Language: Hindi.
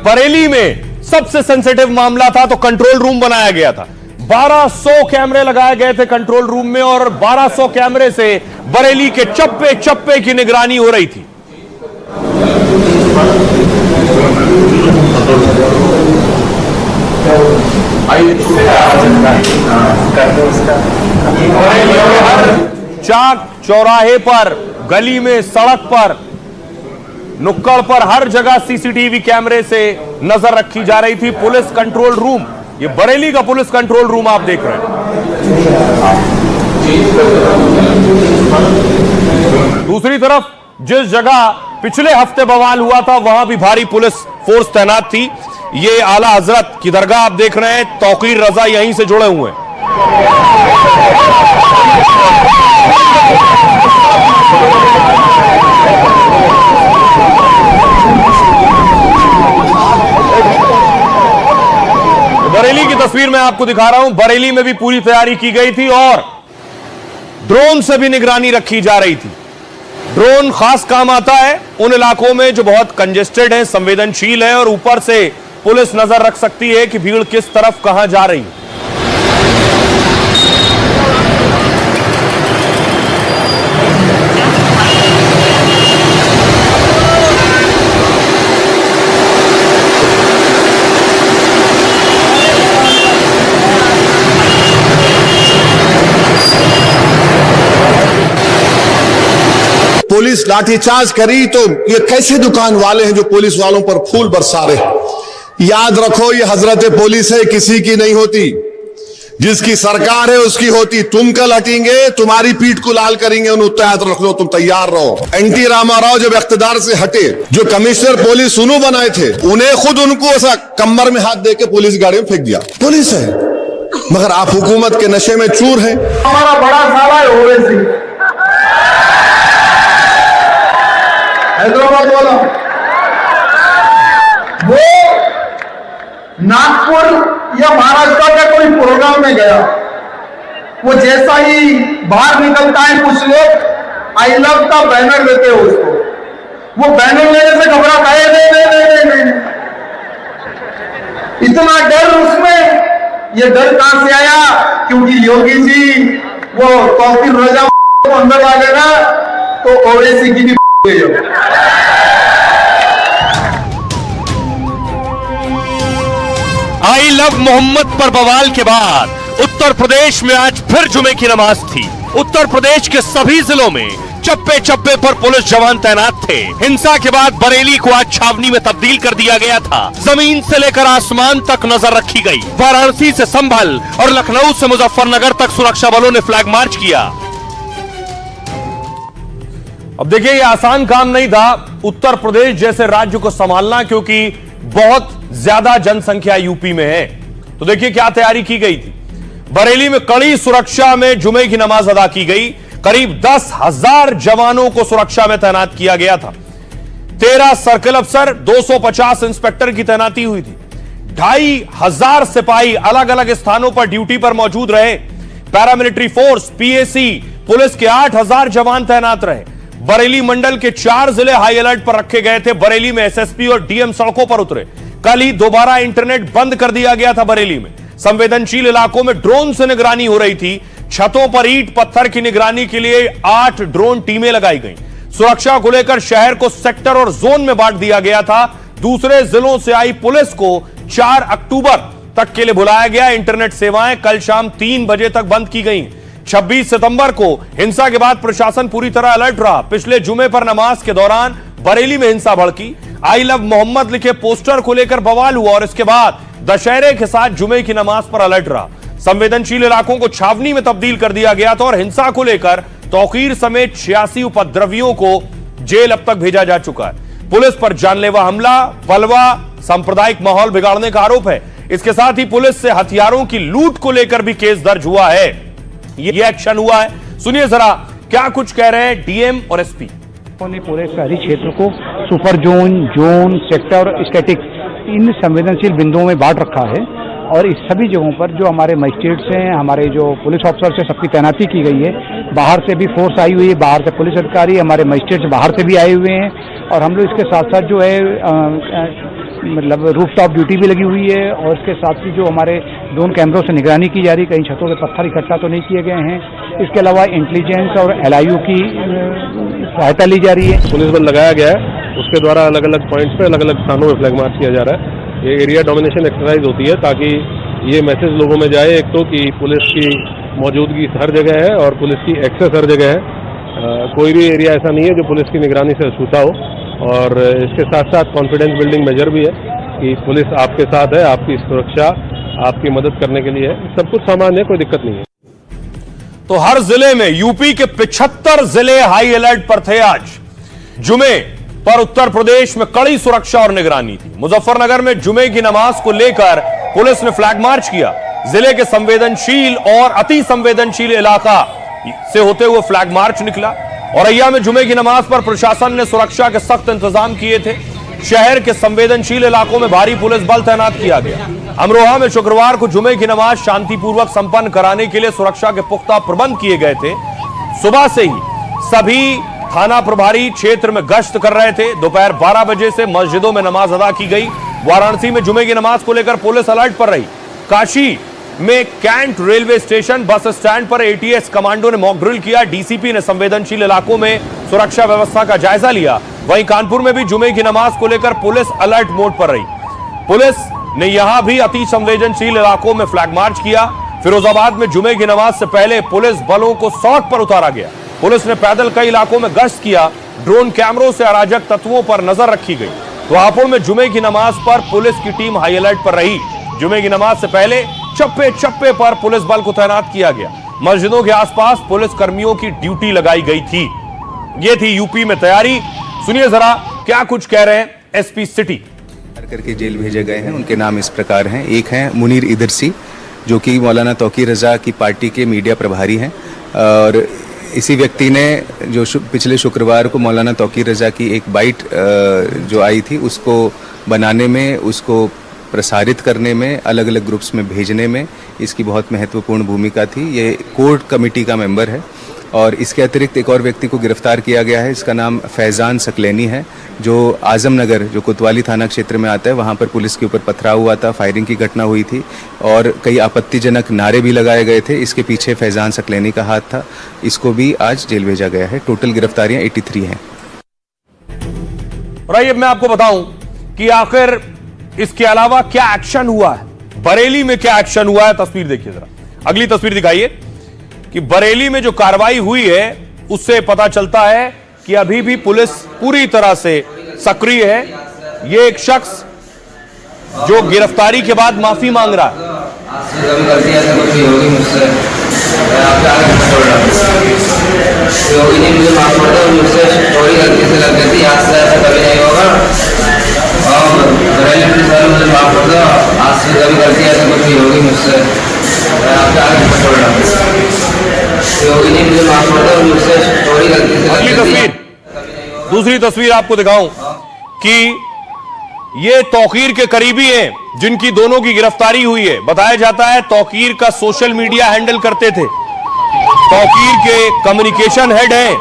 बरेली में सबसे सेंसिटिव मामला था तो कंट्रोल रूम बनाया गया था। 1200 कैमरे लगाए गए थे कंट्रोल रूम में और 1200 कैमरे से बरेली के चप्पे चप्पे की निगरानी हो रही थी। हर चाक चौराहे पर, गली में, सड़क पर, नुक्कड़ पर, हर जगह सीसीटीवी कैमरे से नजर रखी जा रही थी। पुलिस कंट्रोल रूम, ये बरेली का पुलिस कंट्रोल रूम आप देख रहे हैं। दूसरी तरफ जिस जगह पिछले हफ्ते बवाल हुआ था वहां भी भारी पुलिस फोर्स तैनात थी। ये आला हजरत की दरगाह आप देख रहे हैं, तौकीर रजा यहीं से जुड़े हुए हैं। बरेली की तस्वीर मैं आपको दिखा रहा हूं। बरेली में भी पूरी तैयारी की गई थी और ड्रोन से भी निगरानी रखी जा रही थी। ड्रोन खास काम आता है उन इलाकों में जो बहुत कंजेस्टेड है, संवेदनशील है और ऊपर से पुलिस नजर रख सकती है कि भीड़ किस तरफ कहां जा रही है। पुलिस लाठीचार्ज करी तो ये कैसे दुकान वाले हैं जो पुलिस वालों पर फूल बरसा रहे। याद रखो ये हजरत पुलिस है, किसी की नहीं होती। जिसकी सरकार है उसकी होती। तुम कल हटेंगे, तुम्हारी पीठ को लाल करेंगे, उन्हें तैयार रख लो, तुम तैयार रहो। एनटी रामाराव जब इख्तिदार से हटे, जो कमिश्नर पुलिस सुनू बनाए थे, उन्हें खुद उनको ऐसा कमर में हाथ देके पुलिस गाड़ी में फेंक दिया। पुलिस है मगर आप हुकूमत के नशे में चूर हैं। हमारा बड़ा साला है ओवैसी, हैदराबाद वाला, वो नागपुर या महाराष्ट्र का कोई प्रोग्राम में गया। वो जैसा ही बाहर निकलता है कुछ लोग आई लव का बैनर देते हैं उसको। वो बैनर लेने से घबराता है, नहीं। इतना डर उसमें। ये डर कहां से आया? क्योंकि योगी जी वो तौकीर रजा को अंदर आ गए ना तो ओवैसी की भी आई लव मोहम्मद पर बवाल के बाद उत्तर प्रदेश में आज फिर जुमे की नमाज थी। उत्तर प्रदेश के सभी जिलों में चप्पे चप्पे पर पुलिस जवान तैनात थे। हिंसा के बाद बरेली को आज छावनी में तब्दील कर दिया गया था। जमीन से लेकर आसमान तक नजर रखी गई। वाराणसी से संभल और लखनऊ से मुजफ्फरनगर तक सुरक्षा बलों ने फ्लैग मार्च किया। अब देखिए ये आसान काम नहीं था उत्तर प्रदेश जैसे राज्य को संभालना, क्योंकि बहुत ज्यादा जनसंख्या यूपी में है। तो देखिए क्या तैयारी की गई थी। बरेली में कड़ी सुरक्षा में जुमे की नमाज अदा की गई। करीब 10,000 जवानों को सुरक्षा में तैनात किया गया था। 13 सर्किल अफसर, 250 इंस्पेक्टर की तैनाती हुई थी। 2,500 सिपाही अलग अलग स्थानों पर ड्यूटी पर मौजूद रहे। पैरामिलिट्री फोर्स, पीएसी, पुलिस के 8,000 जवान तैनात रहे। बरेली मंडल के 4 जिले हाई अलर्ट पर रखे गए थे। बरेली में एसएसपी और डीएम सड़कों पर उतरे। कल ही दोबारा इंटरनेट बंद कर दिया गया था। बरेली में संवेदनशील इलाकों में ड्रोन से निगरानी हो रही थी। छतों पर ईंट पत्थर की निगरानी के लिए 8 ड्रोन टीमें लगाई गई। सुरक्षा को लेकर शहर को सेक्टर और जोन में बांट दिया गया था। दूसरे जिलों से आई पुलिस को 4 अक्टूबर तक के लिए बुलाया गया। इंटरनेट सेवाएं कल शाम 3 बजे तक बंद की गई। 26 सितंबर को हिंसा के बाद प्रशासन पूरी तरह अलर्ट रहा। पिछले जुमे पर नमाज के दौरान बरेली में हिंसा भड़की। आई लव मोहम्मद लिखे पोस्टर को लेकर बवाल हुआ और इसके बाद दशहरे के साथ जुमे की नमाज पर अलर्ट रहा। संवेदनशील इलाकों को छावनी में तब्दील कर दिया गया था और हिंसा को लेकर तौकीर समेत 86 उपद्रवियों को जेल अब तक भेजा जा चुका है। पुलिस पर जानलेवा हमला, बलवा, सांप्रदायिक माहौल बिगाड़ने का आरोप है। इसके साथ ही पुलिस से हथियारों की लूट को लेकर भी केस दर्ज हुआ है। ये एक्शन हुआ है। सुनिए जरा क्या कुछ कह रहे हैं डीएम और एसपी। ने पूरे शहरी क्षेत्र को super zone, zone, sector, static इन संवेदनशील बिंदुओं में बांट रखा है और इस सभी जगहों पर जो हमारे मजिस्ट्रेट्स हैं, हमारे जो पुलिस ऑफिसर्स हैं, सबकी तैनाती की गई है। बाहर से भी फोर्स आई हुई है, बाहर से पुलिस अधिकारी, हमारे मजिस्ट्रेट्स बाहर से भी आए हुए हैं और हम लोग इसके साथ साथ जो है मतलब रूफटॉप ड्यूटी भी लगी हुई है, और इसके साथ ही जो हमारे ड्रोन कैमरों से निगरानी की जा रही, कहीं छतों पे पत्थर इकट्ठा तो नहीं किए गए हैं। इसके अलावा इंटेलिजेंस और LIU की सहायता ली जा रही है। पुलिस बल लगाया गया है, उसके द्वारा अलग अलग पॉइंट्स पे अलग अलग स्थानों में फ्लैग मार्च किया जा रहा है। ये एरिया डोमिनेशन एक्सरसाइज होती है ताकि ये मैसेज लोगों में जाए, एक तो कि पुलिस की मौजूदगी हर जगह है और पुलिस की एक्सेस हर जगह है। कोई भी एरिया ऐसा नहीं है जो पुलिस की निगरानी से छूटा हो। और इसके साथ साथ कॉन्फिडेंस बिल्डिंग मेजर भी है कि पुलिस आपके साथ है, आपकी सुरक्षा, आपकी मदद करने के लिए है। सब कुछ सामान्य है, कोई दिक्कत नहीं है। तो हर जिले में यूपी के 75 जिले हाई अलर्ट पर थे। आज जुमे पर उत्तर प्रदेश में कड़ी सुरक्षा और निगरानी थी। मुजफ्फरनगर में जुमे की नमाज को लेकर पुलिस ने फ्लैग मार्च किया। जिले के संवेदनशील और अति संवेदनशील इलाका से होते हुए फ्लैग मार्च निकला। औरैया में जुमे की नमाज पर प्रशासन ने सुरक्षा के सख्त इंतजाम किए थे। शहर के संवेदनशील इलाकों में भारी पुलिस बल तैनात किया गया। अमरोहा में शुक्रवार को जुमे की नमाज शांतिपूर्वक संपन्न कराने के लिए सुरक्षा के पुख्ता प्रबंध किए गए थे। सुबह से ही सभी थाना प्रभारी क्षेत्र में गश्त कर रहे थे। दोपहर 12 बजे से मस्जिदों में नमाज अदा की गई। वाराणसी में जुमे की नमाज को लेकर पुलिस अलर्ट पर रही। काशी में cantt railway station bus stand पर ATS कमांडो ने मॉक ड्रिल किया। DCP ने संवेदनशील इलाकों में सुरक्षा व्यवस्था का जायजा लिया। वहीं कानपुर में भी जुमे की नमाज को लेकर पुलिस अलर्ट मोड पर रही। पुलिस ने यहां भी अति संवेदनशील इलाकों में फ्लैग मार्च किया। फिरोजाबाद में जुमे की नमाज से पहले पुलिस बलों को सौट पर उतारा गया। पुलिस ने पैदल कई इलाकों में गश्त किया। ड्रोन कैमरों से अराजक तत्वों पर नजर रखी गई। तो हापुड़ में जुमे की नमाज पर पुलिस की टीम हाई अलर्ट पर रही। जुमे की नमाज से पहले चप्पे चप्पे पर पुलिस बल को तैनात किया गया। मस्जिदों के आसपास पुलिस कर्मियों की ड्यूटी लगाई गई थी। ये थी यूपी में तैयारी। सुनिए जरा क्या कुछ कह रहे हैं SP सिटी। करके जेल भेजे गए हैं। उनके नाम इस प्रकार हैं। एक हैं मुनीर इदरसी, जो कि मौलाना तौकीर रजा की पार्टी के मीडिया प्रभारी हैं, और इसी व्यक्ति ने जो पिछले शुक्रवार को मौलाना तौकीर रजा की एक बाइट जो आई थी उसको बनाने में, उसको प्रसारित करने में, अलग अलग ग्रुप्स में भेजने में इसकी बहुत महत्वपूर्ण भूमिका थी। ये कोर कमेटी का मेंबर है। और इसके अतिरिक्त एक और व्यक्ति को गिरफ्तार किया गया है। इसका नाम फैजान सकलैनी है, जो आजमनगर, जो कोतवाली थाना क्षेत्र में आता है, वहाँ पर पुलिस के ऊपर पथराव हुआ था, फायरिंग की घटना हुई थी और कई आपत्तिजनक नारे भी लगाए गए थे। इसके पीछे फैजान सकलैनी का हाथ था। इसको भी आज जेल भेजा गया है। टोटल गिरफ्तारियां 83 हैं। और आइए मैं आपको बताऊं कि आखिर इसके अलावा क्या एक्शन हुआ है। बरेली में क्या एक्शन हुआ है, तस्वीर देखिए जरा। अगली तस्वीर दिखाइए कि बरेली में जो कार्रवाई हुई है उससे पता चलता है कि अभी भी पुलिस पूरी तरह से सक्रिय है। ये एक शख्स जो गिरफ्तारी के बाद माफी मांग रहा है। योगी ने मुझे माफ कर दिया, मुझसे थोड़ी गलती से लग गई थी, आज से ऐसा कभी नहीं होगा। और बरेली पुलिस वाले मुझे माफ कर दो, आज से कभी गलती ऐसा कुछ नहीं होगी मुझसे। मैं आपके आगे छोड़ रहा हूँ। योगी ने मुझे माफ कर दिया, मुझसे थोड़ी गलती से लग गई थी। दूसरी तस्वीर आपको दिखाऊं कि ये तौकीर के करीबी हैं जिनकी दोनों की गिरफ्तारी हुई है। बताया जाता है तौकीर का सोशल मीडिया हैंडल करते थे। तौकीर के कम्युनिकेशन हेड हैं।